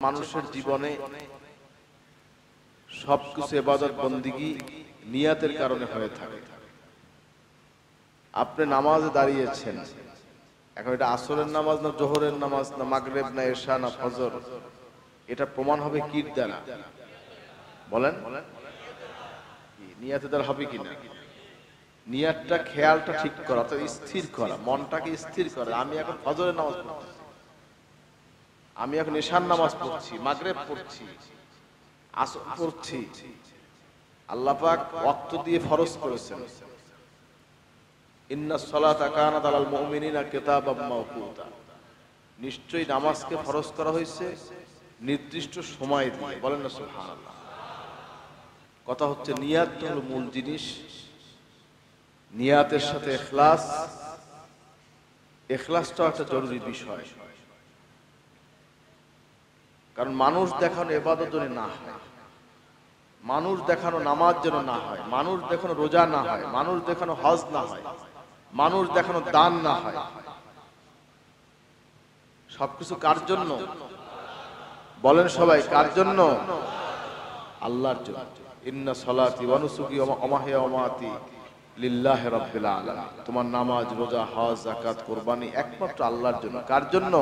মানুষের জীবনে সবকিছু ইবাদত বন্দেগী নিয়াতের কারণে হয়ে থাকে। আপনি নামাজে দাঁড়িয়েছেন, এখন এটা আসরের নামাজ না জোহরের নামাজ না মাগরিব না এশা না ফজর, এটা প্রমাণ হবে কি দ্বারা? বলেন, নিয়াতের দ্বারা হবে কিনা? নিয়াতটা, খেয়ালটা ঠিক করা, তো স্থির করা, মনটাকে স্থির করা। আমি এখন ফজরের নামাজ পড়ছি, আমি এখন এশার নামাজ পড়ছি, মাগরিব পড়ছি, আসর পড়ছি। আল্লাহ পাক ওয়াক্ত দিয়ে ফরজ করেছেন, ইন্নাস সালাতা কানাত আলাল মুমিনিনা কিতাবাম মাওকুতা। নিশ্চয়ই নামাজকে ফরজ করা হয়েছে নির্দিষ্ট সময় দিয়ে। বলেন না সুবহানাল্লাহ। কথা হচ্ছে নিয়াত হলো মূল জিনিস। নিয়াতের সাথে ইখলাস, ইখলাসটাও একটা জরুরি বিষয়। কারণ মানুষ দেখানো ইবাদত যেন না হয়, মানুষ দেখানো নামাজ যেন না হয়, মানুষ দেখানো রোজা না হয়, মানুষ দেখানো হজ না হয়, মানুষ দেখানো দান না হয়। সবকিছু কার জন্য? বলেন সবাই, কার জন্য? আল্লাহর জন্য। ইন্না সলাতি ওয়া নুসুকি ওয়া মাহইয়া ওয়া মামাতি লিল্লাহি রাব্বিল আলামিন। তোমার নামাজ, রোজা, হজ, যাকাত, কুরবানি একমাত্র আল্লাহর জন্য। কার জন্য?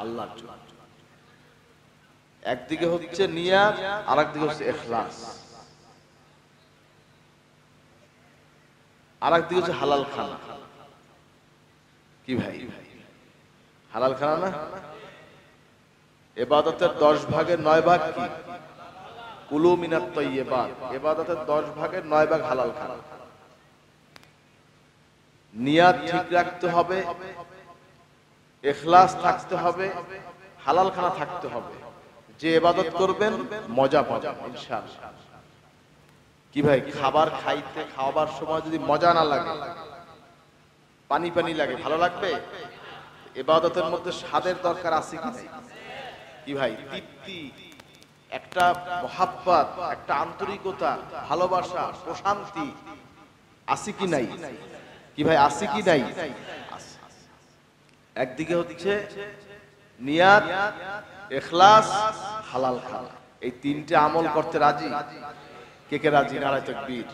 আল্লাহর জন্য। একদিকে হচ্ছে নিয়াত, আরেকদিকে হচ্ছে ইখলাস, আরেকদিকে হচ্ছে হালাল খানা। কি ভাই, হালাল খানা না? ইবাদতের 10 ভাগের 9 ভাগ কি? কুলু মিনাত তাইয়্যিবাত। ইবাদতের 10 ভাগের 9 ভাগ হালাল খানা। নিয়াত ঠিক রাখতে হবে, ইখলাস থাকতে হবে, হালাল খানা থাকতে হবে। যে ইবাদত করবেন মজা পাবেন ইনশাআল্লাহ। কি ভাই, খাবার সময় যদি মজা না লাগে, পানি পানি লাগে, ভালো লাগবে? ইবাদতের মধ্যে স্বাদের দরকার আছে কি নাই? কি ভাই, তৃপ্তি, একটা মহাব্বত, একটা আন্তরিকতা, ভালোবাসা, প্রশান্তি আছে কি নাই? কি ভাই, আছে কি নাই? একদিকে হচ্ছে নিয়াত, ইখলাস, হালাল খানা। এই তিনটে আমল করতে রাজি? কে কে রাজি? নারায়ে তাকবীর।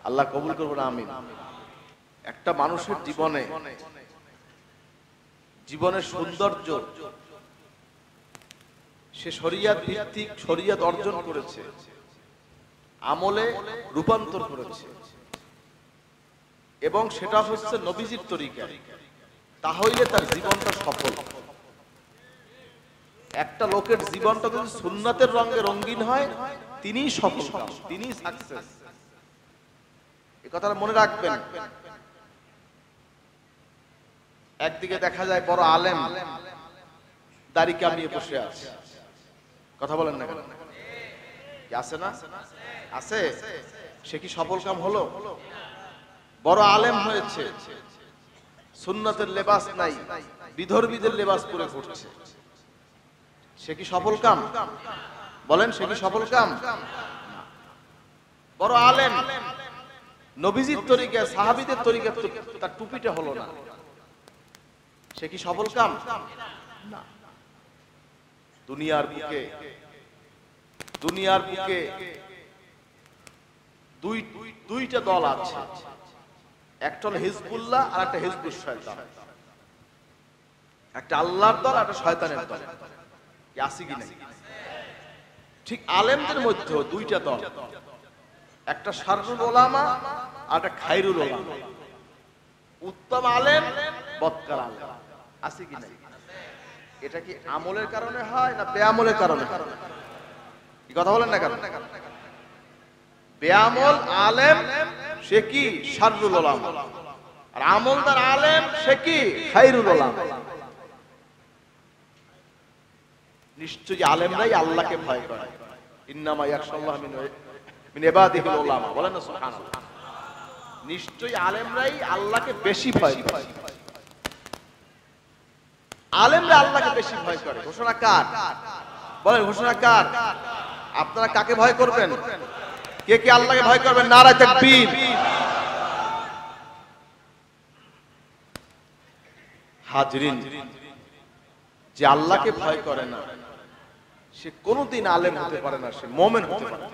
আল্লাহ কবুল করুন, আমিন। একটা মানুষের জীবনের সৌন্দর্য সে শরিয়ত ভিত্তিক, শরিয়ত অর্জন করেছে, আমলে রূপান্তর করেছে, এবং সেটা হচ্ছে নবীজির তরিকায়, তাহলে তার জীবনটা সফল। একটা লোকের জীবনটা যদি সুন্নাতের রঙে রঙিন হয়, তিনিই সফল, তিনিই সাকসেস। এই কথাটা মনে রাখবেন। একদিকে দেখা যায় বড় আলেম দাড়ি কামিয়ে বসে আছে, কথা বলেন না কেন? আছে না? আছে। সে কি সফল কাম হলো? বড় আলেম হয়েছে, সুন্নাতের লেবাস নাই, বিধর্মীদের লেবাস পরে ঘুরছে, সে কি সফল কাম? বলেন, সে কি সফল কাম? বড় আলেম, নবীজির তরিকা, সাহাবীদের তরিকা, তার টুপিটা হলো না, সে কি সফল কাম? না। দুনিয়ার বুকে দুইটা দল আছে, একটা হলো হিজবুল্লাহ আর একটা হিজবুশ শয়তান। একটা আল্লাহর দল আর একটা শয়তানের দল। কি আছে কি নাই? ঠিক আলেমদের মধ্যে দুইটা দল, একটা শাররুল উলামা আর একটা খায়রুল উলামা। উত্তম আলেম, বদকার আলেম। আছে কি নাই? এটা কি আমলের কারণে হয় না বেআমলের কারণে? কি কথা বলেন না কেন? বেআমল আলেম সে কি শাররুল উলামা, আর আমলদার আলেম সে কি খায়রুল উলামা। নিশ্চয়ই আলেমরাই আল্লাহকে ভয় করে। ইন্নামা ইয়াখশাল্লাহ মিন ইবাদিহিল উলামা। বলেন না সুবহানাল্লাহ। নিশ্চয়ই আলেমরাই আল্লাহকে বেশি ভয় করে। আলেমরা আল্লাহকে বেশি ভয় করে। ঘোষণা কার? বলেন, ঘোষণা কার? আপনারা কাকে ভয় করবেন? কে কে আল্লাহকে ভয় করবেন? নারায়ে তাকবীর। হাজরিন, যে আল্লাহকে ভয় করে না সে কোনোদিন আলেম হতে পারে না, সে মোমেন হতে পারে।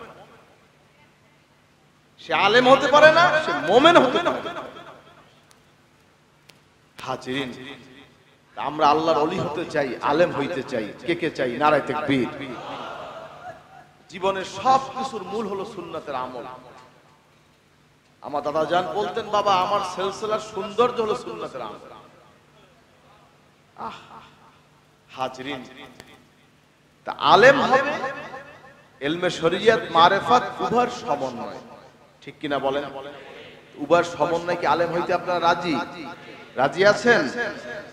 সে আলেম হতে পারে না, সে মোমেন হতে পারে। হাজিরিন, আমরা আল্লাহর ওলি হতে চাই, আলেম হইতে চাই। কে কে চাই? নারায়ে তাকবীর। জীবনের সব কিছুর মূল হলো সুন্নাতের আমল। আমার দাদা জান বলতেন, বাবা আমার সিলসিলার সৌন্দর্য হলো সুন্নাতের আমল। হাজিরিন, তা আলেম হবে ইলমে শরীয়ত মারিফাত উভয়ের সমন্বয়, ঠিক কিনা বলেন? উভয়ের সমন্বয় কি আলেম হইতে আপনারা রাজি? রাজি আছেন?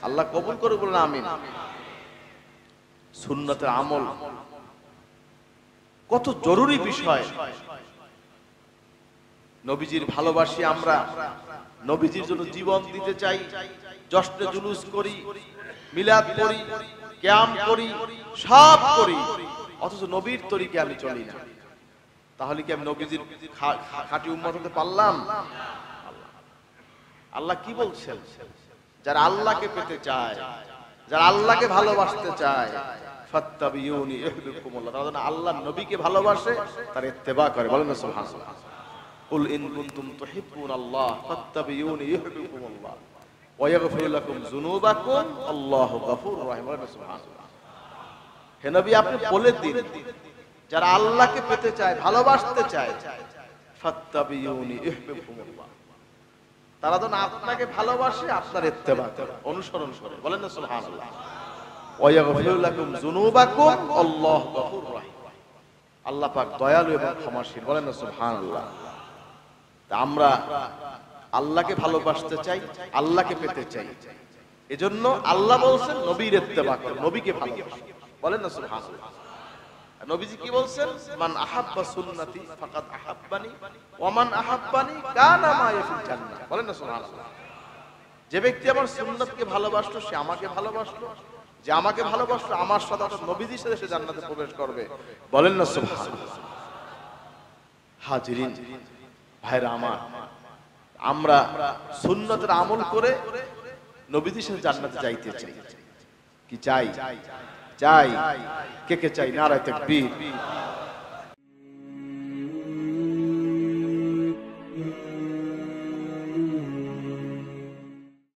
আল্লাহ কবুল করে বলেন আমিন। সুন্নাতের আমল কত জরুরি বিষয়। নবীজির ভালোবাসি আমরা, নবীজির জন্য জীবন দিতে চাই, জশ্নে জুলুস করি, মিলাদ করি, কিয়াম করি, সব করি, অথচ নবীর তরিকে আমি চলি না। তাহলে কি আমি নবীজির খাঁটি উম্মত হতে পারলাম? আল্লাহ কি বলছেন? যারা আল্লাহকে পেতে চায়, যারা আল্লাহকে ভালোবাসতে চায়, ফাত্তাবিউনি ইউহিব্বুকুমুল্লাহ, তারা আল্লাহর নবীকে ভালোবাসে, তার ইত্তেবা করে। বলেন না সুবহানাল্লাহ। কুল ইন কুনতুম তুহিব্বুনাল্লাহ ফাত্তাবিউনি ইউহিব্বুকুমুল্লাহ ওয়া ইয়াগফির লাকুম যুনুবাকুম আল্লাহু গফুরুর রহিম। বলেন না সুবহানাল্লাহ। হে নবী, আপনি বলে দিন, যারা আল্লাহকে পেতে চায়, ভালোবাসতে চায়, ফাত্তাবিউনি ইউহিব্বুকুমুল্লাহ, তারা যেন আপনাকে ভালোবাসে, আপনার ইত্তেবা করে, অনুসরণ করে। বলেন না সুবহানাল্লাহ। ওয়া ইয়াগফির লাকুম যুনুবাকুম আল্লাহু গফুরুর রহিম, আল্লাহ পাক দয়ালু এবং ক্ষমাশীল। বলেন না সুবহানাল্লাহ। তা আমরা আল্লাহকে ভালোবাসতে চাই, আল্লাহকে পেতে চাই, এজন্য আল্লাহ বলছেন নবীর ইত্তেবা করো, নবীকে ভালোবাসো। বলেন না সুবহানাল্লাহ। নবীজি কি বলছেন? মান আহাব্বা সুন্নতি ফাকাদ আহাব্বানি ওয়া মান আহাব্বানি কানা মা'আ ফিল জান্নাহ। বলেন না সুবহানাল্লাহ। যে ব্যক্তি আমার সুন্নতকে ভালোবাসলো, সে আমাকে ভালোবাসলো, যে আমাকে ভালোবাসলো, আমার সাথে নবীজির সাথে সে জান্নাতে প্রবেশ করবে। বলেন না সুবহানাল্লাহ। হাজিরিন, ভাইরা আমার, আমরা সুন্নতের আমল করে নবীজির সাথে জান্নাতে যাইতে চাই। কি চাই? চাই। কে কে চাই? নারায়ে তাকবীর।